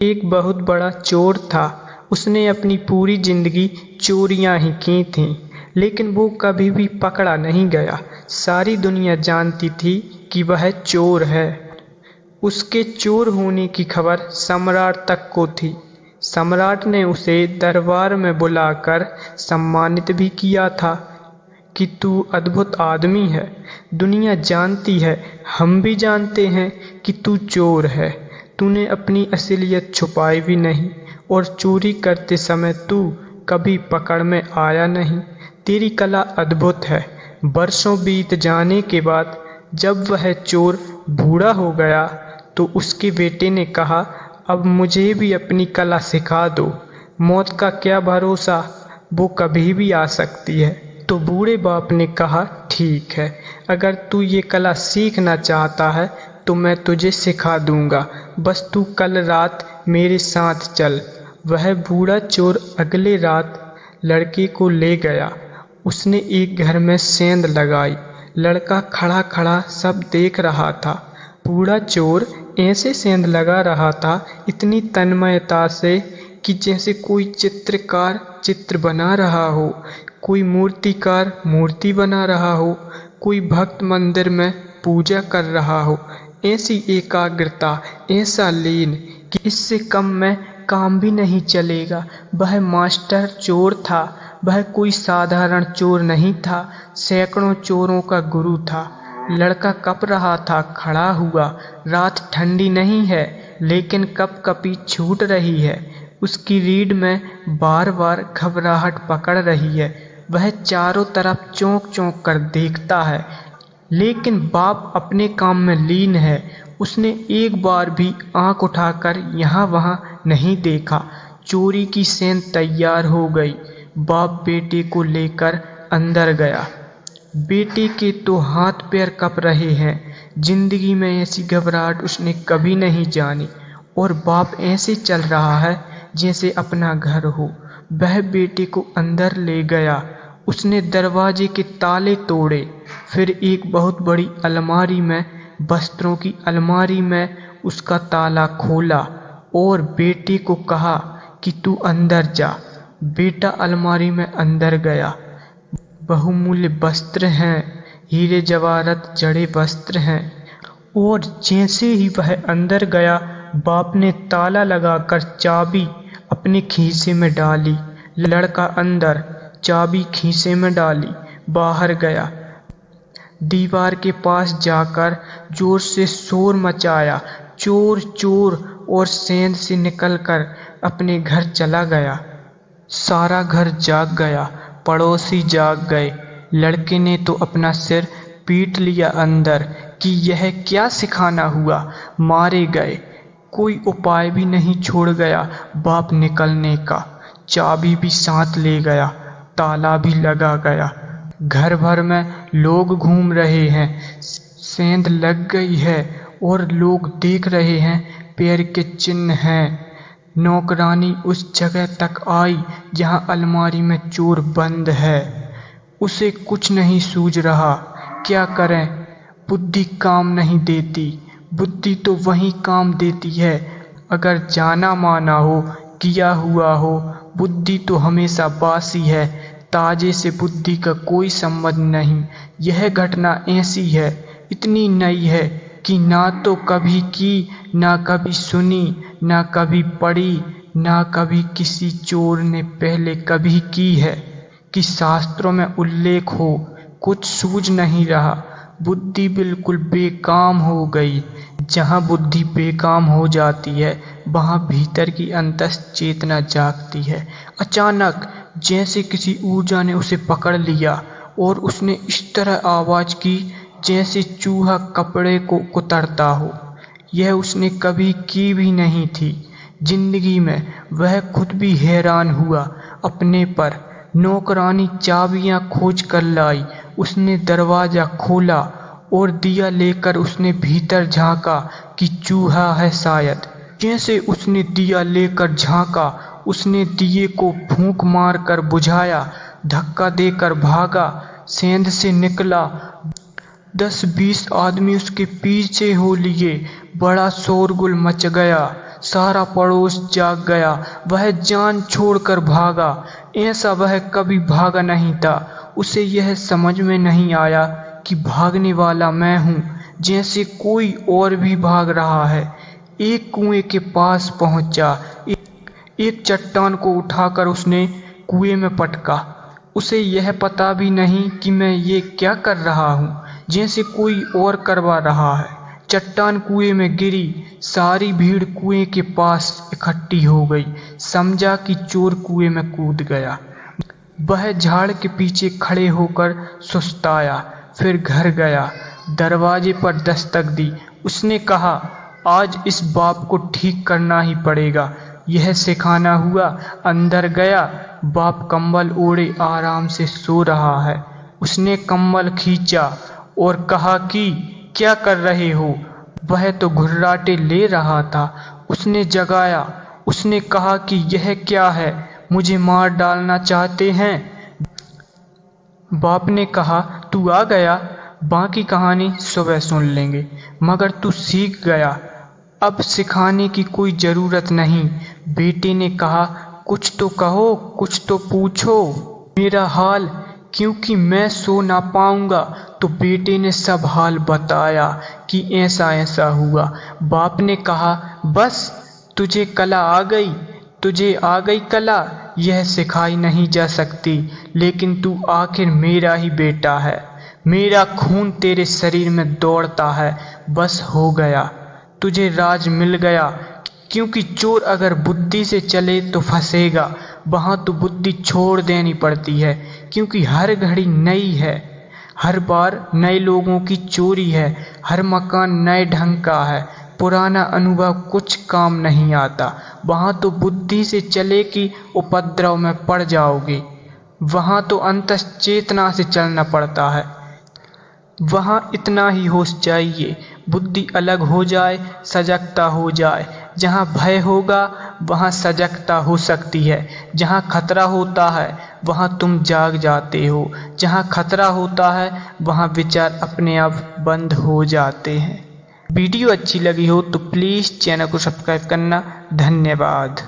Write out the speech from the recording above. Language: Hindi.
एक बहुत बड़ा चोर था। उसने अपनी पूरी जिंदगी चोरियां ही की थीं, लेकिन वो कभी भी पकड़ा नहीं गया। सारी दुनिया जानती थी कि वह चोर है। उसके चोर होने की खबर सम्राट तक को थी। सम्राट ने उसे दरबार में बुलाकर सम्मानित भी किया था कि तू अद्भुत आदमी है। दुनिया जानती है, हम भी जानते हैं कि तू चोर है। तूने अपनी असलियत छुपाई भी नहीं और चोरी करते समय तू कभी पकड़ में आया नहीं। तेरी कला अद्भुत है। बरसों बीत जाने के बाद जब वह चोर बूढ़ा हो गया तो उसके बेटे ने कहा, अब मुझे भी अपनी कला सिखा दो। मौत का क्या भरोसा, वो कभी भी आ सकती है। तो बूढ़े बाप ने कहा, ठीक है, अगर तू ये कला सीखना चाहता है तो मैं तुझे सिखा दूंगा, बस तू कल रात मेरे साथ चल। वह बूढ़ा चोर अगले रात लड़के को ले गया। उसने एक घर में सेंध लगाई। लड़का खड़ा खड़ा सब देख रहा था। बूढ़ा चोर ऐसे सेंध लगा रहा था, इतनी तन्मयता से कि जैसे कोई चित्रकार चित्र बना रहा हो, कोई मूर्तिकार मूर्ति बना रहा हो, कोई भक्त मंदिर में पूजा कर रहा हो। ऐसी एकाग्रता, ऐसा लीन कि इससे कम में काम भी नहीं चलेगा। वह मास्टर चोर था। वह कोई साधारण चोर नहीं था, सैकड़ों चोरों का गुरु था। लड़का कँप रहा था, खड़ा हुआ। रात ठंडी नहीं है, लेकिन कँपकँपी छूट रही है। उसकी रीढ़ में बार बार घबराहट पकड़ रही है। वह चारों तरफ चौंक चौंक कर देखता है, लेकिन बाप अपने काम में लीन है। उसने एक बार भी आंख उठाकर यहाँ वहाँ नहीं देखा। चोरी की सेंध तैयार हो गई। बाप बेटे को लेकर अंदर गया। बेटे के तो हाथ पैर कँप रहे हैं। जिंदगी में ऐसी घबराहट उसने कभी नहीं जानी। और बाप ऐसे चल रहा है जैसे अपना घर हो। वह बेटे को अंदर ले गया। उसने दरवाजे के ताले तोड़े, फिर एक बहुत बड़ी अलमारी में, वस्त्रों की अलमारी में उसका ताला खोला और बेटे को कहा कि तू अंदर जा। बेटा अलमारी में अंदर गया। बहुमूल्य वस्त्र हैं, हीरे जवाहरात जड़े वस्त्र हैं। और जैसे ही वह अंदर गया, बाप ने ताला लगाकर चाबी अपने खीसे में डाली। लड़का अंदर, चाबी खीसे में डाली, बाहर गया। दीवार के पास जाकर जोर से शोर मचाया, चोर चोर, और सेंध से निकलकर अपने घर चला गया। सारा घर जाग गया, पड़ोसी जाग गए। लड़के ने तो अपना सिर पीट लिया अंदर कि यह क्या सिखाना हुआ। मारे गए। कोई उपाय भी नहीं छोड़ गया बाप निकलने का। चाबी भी साथ ले गया, ताला भी लगा गया। घर भर में लोग घूम रहे हैं। सेंध लग गई है और लोग देख रहे हैं, पैर के चिन्ह हैं। नौकरानी उस जगह तक आई जहां अलमारी में चोर बंद है। उसे कुछ नहीं सूझ रहा, क्या करें। बुद्धि काम नहीं देती। बुद्धि तो वही काम देती है अगर जाना माना हो, किया हुआ हो। बुद्धि तो हमेशा बासी है, ताजे से बुद्धि का कोई संबंध नहीं। यह घटना ऐसी है, इतनी नई है कि ना तो कभी की, ना कभी सुनी, ना कभी पढ़ी, ना कभी किसी चोर ने पहले कभी की है कि शास्त्रों में उल्लेख हो। कुछ सूझ नहीं रहा। बुद्धि बिल्कुल बेकाम हो गई। जहाँ बुद्धि बेकाम हो जाती है, वहाँ भीतर की अंतस चेतना जागती है। अचानक जैसे किसी ऊर्जा ने उसे पकड़ लिया और उसने इस तरह आवाज़ की जैसे चूहा कपड़े को कुतरता हो। यह उसने कभी की भी नहीं थी जिंदगी में। वह खुद भी हैरान हुआ अपने पर। नौकरानी चाबियां खोज कर लाई। उसने दरवाज़ा खोला और दिया लेकर उसने भीतर झांका कि चूहा है शायद। जैसे उसने दिया लेकर झांका, उसने दिए को फूंक मार कर बुझाया, धक्का देकर भागा, सेंध से निकला। 10-20 आदमी उसके पीछे हो लिए। बड़ा शोरगुल मच गया। सारा पड़ोस जाग गया। वह जान छोड़कर भागा। ऐसा वह कभी भागा नहीं था। उसे यह समझ में नहीं आया कि भागने वाला मैं हूँ, जैसे कोई और भी भाग रहा है। एक कुएं के पास पहुंचा। एक चट्टान को उठाकर उसने कुएं में पटका। उसे यह पता भी नहीं कि मैं ये क्या कर रहा हूँ, जैसे कोई और करवा रहा है। चट्टान कुएं में गिरी। सारी भीड़ कुएं के पास इकट्ठी हो गई। समझा कि चोर कुएं में कूद गया। वह झाड़ के पीछे खड़े होकर सुस्ताया, फिर घर गया। दरवाजे पर दस्तक दी। उसने कहा, आज इस बाप को ठीक करना ही पड़ेगा। यह सिखाना हुआ। अंदर गया। बाप कंबल ओढ़े आराम से सो रहा है। उसने कंबल खींचा और कहा कि क्या कर रहे हो? वह तो घुर्राटे ले रहा था। उसने जगाया। उसने कहा कि यह क्या है, मुझे मार डालना चाहते हैं? बाप ने कहा, तू आ गया, बाकी कहानी सुबह सुन लेंगे। मगर तू सीख गया, अब सिखाने की कोई ज़रूरत नहीं। बेटे ने कहा, कुछ तो कहो, कुछ तो पूछो मेरा हाल, क्योंकि मैं सो ना पाऊंगा। तो बेटे ने सब हाल बताया कि ऐसा ऐसा हुआ। बाप ने कहा, बस तुझे कला आ गई, तुझे आ गई कला। यह सिखाई नहीं जा सकती, लेकिन तू आखिर मेरा ही बेटा है। मेरा खून तेरे शरीर में दौड़ता है। बस हो गया, तुझे राज मिल गया। क्योंकि चोर अगर बुद्धि से चले तो फंसेगा। वहाँ तो बुद्धि छोड़ देनी पड़ती है, क्योंकि हर घड़ी नई है। हर बार नए लोगों की चोरी है। हर मकान नए ढंग का है। पुराना अनुभव कुछ काम नहीं आता। वहाँ तो बुद्धि से चले कि उपद्रव में पड़ जाओगे। वहाँ तो अंतश्चेतना से चलना पड़ता है। वहाँ इतना ही होश चाहिए, बुद्धि अलग हो जाए, सजगता हो जाए। जहाँ भय होगा वहाँ सजगता हो सकती है। जहाँ खतरा होता है वहाँ तुम जाग जाते हो। जहाँ खतरा होता है वहाँ विचार अपने आप बंद हो जाते हैं। वीडियो अच्छी लगी हो तो प्लीज़ चैनल को सब्सक्राइब करना। धन्यवाद।